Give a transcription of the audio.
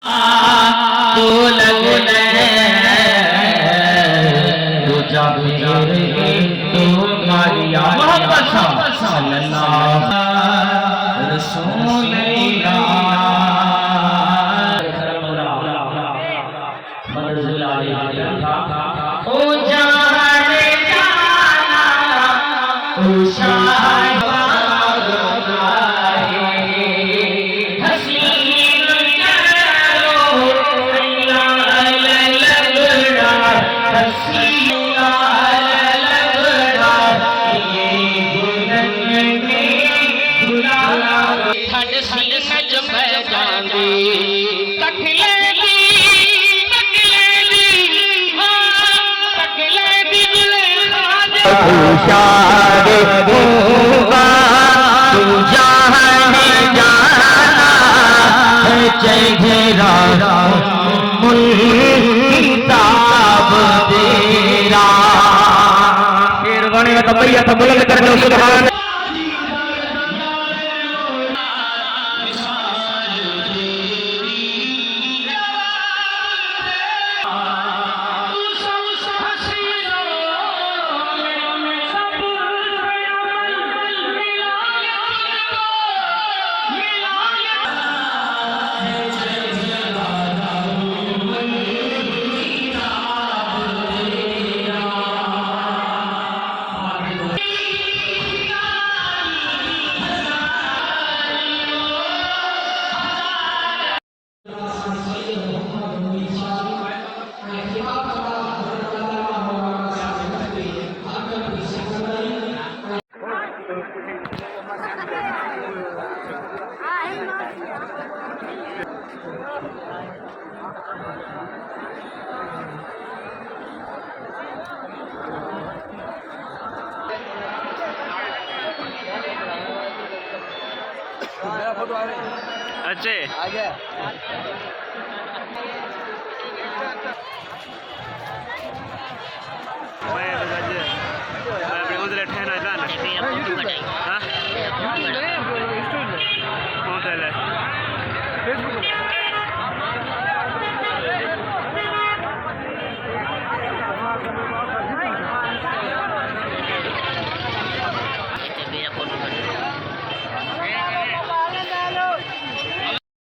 तो लगने तो जब तो मारिया मोहब्बत सल्लल्लाहु रसूलुल्लाह ओ जाने जाना ओ शाह तू जाने जाना चेहरा किताब तेरा शेर गाने का तबैया था बुलंद कर दो सुभान अच्छे आगे मैं अपने उधर ठहरा था ना हां